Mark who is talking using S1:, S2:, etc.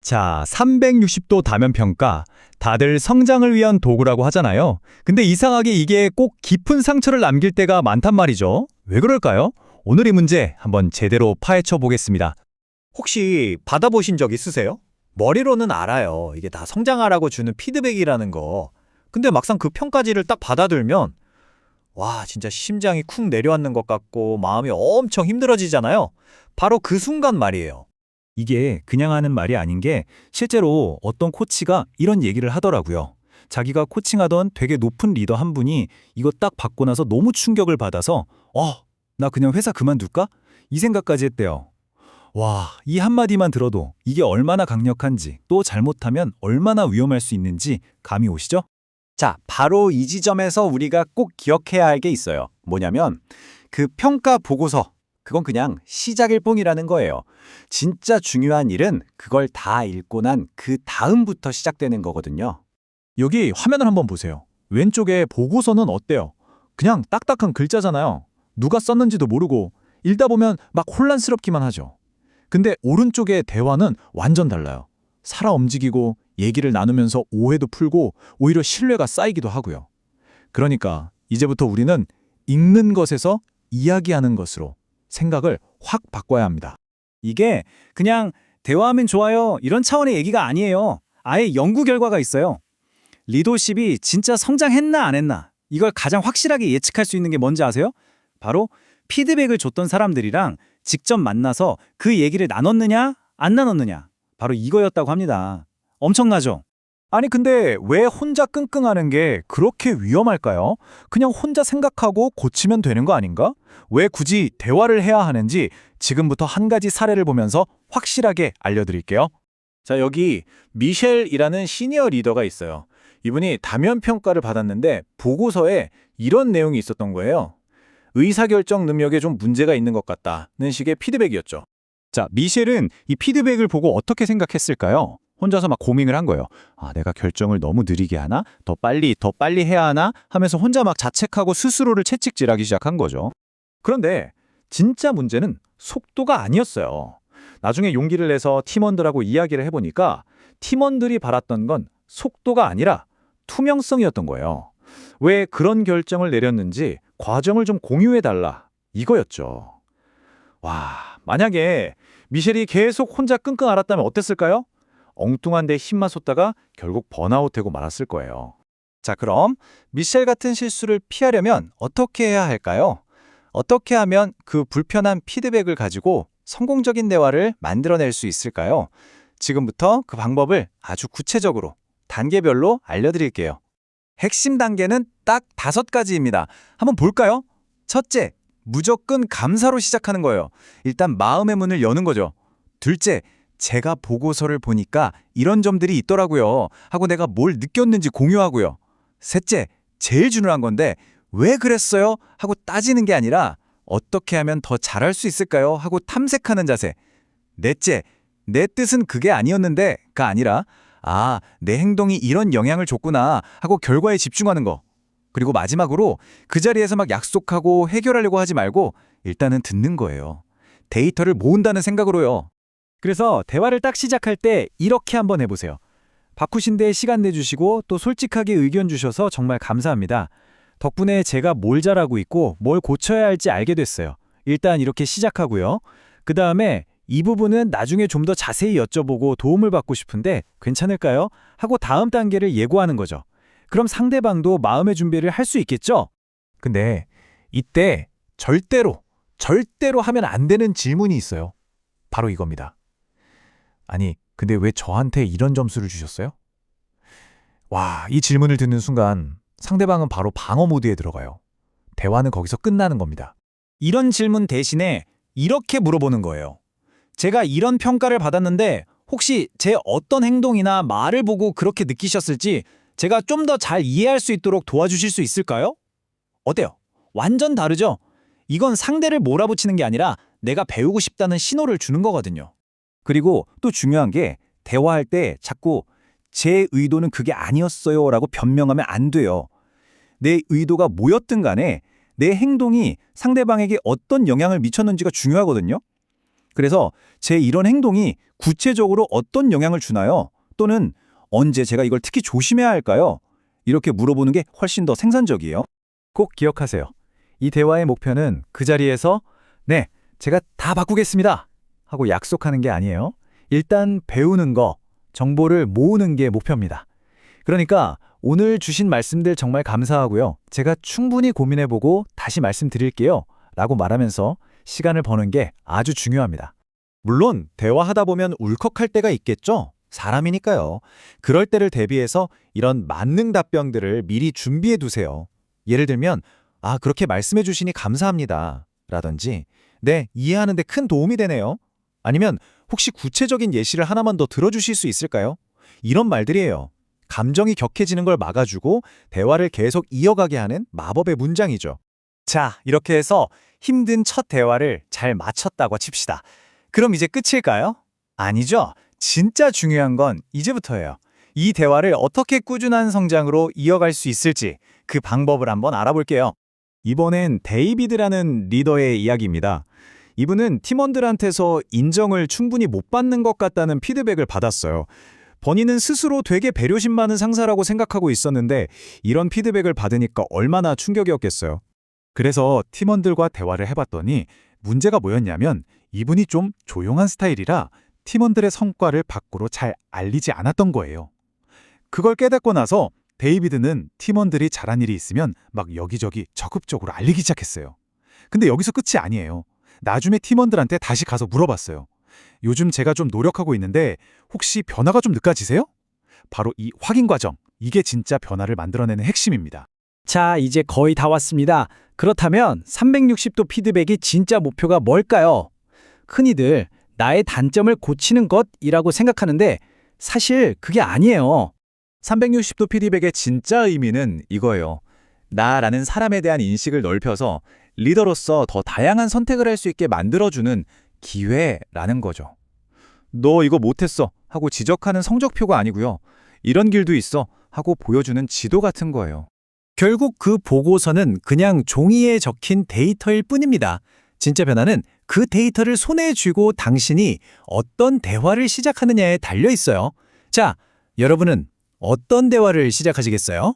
S1: 자, 360도 다면 평가. 다들 성장을 위한 도구라고 하잖아요. 근데 이상하게 이게 꼭 깊은 상처를 남길 때가 많단 말이죠. 왜 그럴까요? 오늘 이 문제 한번 제대로 파헤쳐 보겠습니다.
S2: 혹시 받아보신 적 있으세요? 머리로는 알아요. 이게 다 성장하라고 주는 피드백이라는 거. 근데 막상 그 평가지를 딱 받아들면 와, 진짜 심장이 쿵 내려앉는 것 같고 마음이 엄청 힘들어지잖아요. 바로 그 순간 말이에요.
S3: 이게 그냥 하는 말이 아닌 게 실제로 어떤 코치가 이런 얘기를 하더라고요. 자기가 코칭하던 되게 높은 리더 한 분이 이거 딱 받고 나서 너무 충격을 받아서 나 그냥 회사 그만둘까? 이 생각까지 했대요. 와, 이 한마디만 들어도 이게 얼마나 강력한지 또 잘못하면 얼마나 위험할 수 있는지 감이 오시죠?
S2: 자, 바로 이 지점에서 우리가 꼭 기억해야 할 게 있어요. 뭐냐면 그 평가 보고서, 그건 그냥 시작일 뿐이라는 거예요. 진짜 중요한 일은 그걸 다 읽고 난 그 다음부터 시작되는 거거든요.
S4: 여기 화면을 한번 보세요. 왼쪽에 보고서는 어때요? 그냥 딱딱한 글자잖아요. 누가 썼는지도 모르고 읽다 보면 막 혼란스럽기만 하죠. 근데 오른쪽의 대화는 완전 달라요. 살아 움직이고 얘기를 나누면서 오해도 풀고 오히려 신뢰가 쌓이기도 하고요. 그러니까 이제부터 우리는 읽는 것에서 이야기하는 것으로 생각을 확 바꿔야 합니다.
S3: 이게 그냥 대화하면 좋아요 이런 차원의 얘기가 아니에요. 아예 연구 결과가 있어요. 리더십이 진짜 성장했나 안 했나 이걸 가장 확실하게 예측할 수 있는 게 뭔지 아세요? 바로 피드백을 줬던 사람들이랑 직접 만나서 그 얘기를 나눴느냐 안 나눴느냐 바로 이거였다고 합니다. 엄청나죠?
S4: 아니 근데 왜 혼자 끙끙하는 게 그렇게 위험할까요? 그냥 혼자 생각하고 고치면 되는 거 아닌가? 왜 굳이 대화를 해야 하는지 지금부터 한 가지 사례를 보면서 확실하게 알려드릴게요. 자, 여기 미셸이라는 시니어 리더가 있어요. 이분이 다면 평가를 받았는데 보고서에 이런 내용이 있었던 거예요. 의사결정 능력에 좀 문제가 있는 것 같다는 식의 피드백이었죠.
S1: 자, 미셸은 이 피드백을 보고 어떻게 생각했을까요? 혼자서 막 고민을 한 거예요. 아, 내가 결정을 너무 느리게 하나? 더 빨리 해야 하나? 하면서 혼자 막 자책하고 스스로를 채찍질하기 시작한 거죠.
S4: 그런데 진짜 문제는 속도가 아니었어요. 나중에 용기를 내서 팀원들하고 이야기를 해보니까 팀원들이 바랐던 건 속도가 아니라 투명성이었던 거예요. 왜 그런 결정을 내렸는지 과정을 좀 공유해달라 이거였죠. 와, 만약에 미셸이 계속 혼자 끙끙 앓았다면 어땠을까요? 엉뚱한 데 힘만 쏟다가 결국 번아웃되고 말았을 거예요.
S2: 자, 그럼 미셸 같은 실수를 피하려면 어떻게 해야 할까요? 어떻게 하면 그 불편한 피드백을 가지고 성공적인 대화를 만들어낼 수 있을까요? 지금부터 그 방법을 아주 구체적으로 단계별로 알려드릴게요. 핵심 단계는 딱 5가지입니다. 한번 볼까요? 첫째, 무조건 감사로 시작하는 거예요. 일단 마음의 문을 여는 거죠. 둘째, 제가 보고서를 보니까 이런 점들이 있더라고요 하고 내가 뭘 느꼈는지 공유하고요. 셋째, 제일 중요한 건데 왜 그랬어요? 하고 따지는 게 아니라 어떻게 하면 더 잘할 수 있을까요? 하고 탐색하는 자세. 넷째, 내 뜻은 그게 아니었는데가 아니라 내 행동이 이런 영향을 줬구나 하고 결과에 집중하는 거. 그리고 마지막으로 그 자리에서 막 약속하고 해결하려고 하지 말고 일단은 듣는 거예요. 데이터를 모은다는 생각으로요.
S3: 그래서 대화를 딱 시작할 때 이렇게 한번 해보세요. 바꾸신데 시간 내주시고 또 솔직하게 의견 주셔서 정말 감사합니다. 덕분에 제가 뭘 잘하고 있고 뭘 고쳐야 할지 알게 됐어요. 일단 이렇게 시작하고요. 그 다음에 이 부분은 나중에 좀 더 자세히 여쭤보고 도움을 받고 싶은데 괜찮을까요? 하고 다음 단계를 예고하는 거죠. 그럼 상대방도 마음의 준비를 할 수 있겠죠?
S4: 근데 이때 절대로 하면 안 되는 질문이 있어요. 바로 이겁니다. 아니, 근데 왜 저한테 이런 점수를 주셨어요? 와, 이 질문을 듣는 순간 상대방은 바로 방어 모드에 들어가요. 대화는 거기서 끝나는 겁니다.
S3: 이런 질문 대신에 이렇게 물어보는 거예요. 제가 이런 평가를 받았는데 혹시 제 어떤 행동이나 말을 보고 그렇게 느끼셨을지 제가 좀 더 잘 이해할 수 있도록 도와주실 수 있을까요? 어때요? 완전 다르죠? 이건 상대를 몰아붙이는 게 아니라 내가 배우고 싶다는 신호를 주는 거거든요. 그리고 또 중요한 게 대화할 때 자꾸 제 의도는 그게 아니었어요 라고 변명하면 안 돼요. 내 의도가 뭐였든 간에 내 행동이 상대방에게 어떤 영향을 미쳤는지가 중요하거든요. 그래서 제 이런 행동이 구체적으로 어떤 영향을 주나요? 또는 언제 제가 이걸 특히 조심해야 할까요? 이렇게 물어보는 게 훨씬 더 생산적이에요.
S4: 꼭 기억하세요. 이 대화의 목표는 그 자리에서 네, 제가 다 바꾸겠습니다 하고 약속하는 게 아니에요. 일단 배우는 거, 정보를 모으는 게 목표입니다. 그러니까 오늘 주신 말씀들 정말 감사하고요. 제가 충분히 고민해보고 다시 말씀드릴게요 라고 말하면서 시간을 버는 게 아주 중요합니다.
S2: 물론 대화하다 보면 울컥할 때가 있겠죠. 사람이니까요. 그럴 때를 대비해서 이런 만능 답변들을 미리 준비해 두세요. 예를 들면 그렇게 말씀해 주시니 감사합니다. 라든지 네, 이해하는데 큰 도움이 되네요. 아니면 혹시 구체적인 예시를 하나만 더 들어주실 수 있을까요? 이런 말들이에요. 감정이 격해지는 걸 막아주고 대화를 계속 이어가게 하는 마법의 문장이죠.
S3: 자, 이렇게 해서 힘든 첫 대화를 잘 마쳤다고 칩시다. 그럼 이제 끝일까요? 아니죠. 진짜 중요한 건 이제부터예요. 이 대화를 어떻게 꾸준한 성장으로 이어갈 수 있을지 그 방법을 한번 알아볼게요. 이번엔 데이비드라는 리더의 이야기입니다. 이분은 팀원들한테서 인정을 충분히 못 받는 것 같다는 피드백을 받았어요. 본인은 스스로 되게 배려심 많은 상사라고 생각하고 있었는데 이런 피드백을 받으니까 얼마나 충격이었겠어요.
S4: 그래서 팀원들과 대화를 해봤더니 문제가 뭐였냐면 이분이 좀 조용한 스타일이라 팀원들의 성과를 밖으로 잘 알리지 않았던 거예요. 그걸 깨닫고 나서 데이비드는 팀원들이 잘한 일이 있으면 막 여기저기 적극적으로 알리기 시작했어요. 근데 여기서 끝이 아니에요. 나중에 팀원들한테 다시 가서 물어봤어요. 요즘 제가 좀 노력하고 있는데 혹시 변화가 좀 느껴지세요? 바로 이 확인 과정, 이게 진짜 변화를 만들어내는 핵심입니다.
S3: 자, 이제 거의 다 왔습니다. 그렇다면 360도 피드백이 진짜 목표가 뭘까요? 흔히들 나의 단점을 고치는 것이라고 생각하는데 사실 그게 아니에요.
S1: 360도 피드백의 진짜 의미는 이거예요. 나라는 사람에 대한 인식을 넓혀서 리더로서 더 다양한 선택을 할 수 있게 만들어주는 기회라는 거죠. 너 이거 못했어 하고 지적하는 성적표가 아니고요. 이런 길도 있어 하고 보여주는 지도 같은 거예요.
S3: 결국 그 보고서는 그냥 종이에 적힌 데이터일 뿐입니다. 진짜 변화는 그 데이터를 손에 쥐고 당신이 어떤 대화를 시작하느냐에 달려 있어요. 자, 여러분은 어떤 대화를 시작하시겠어요?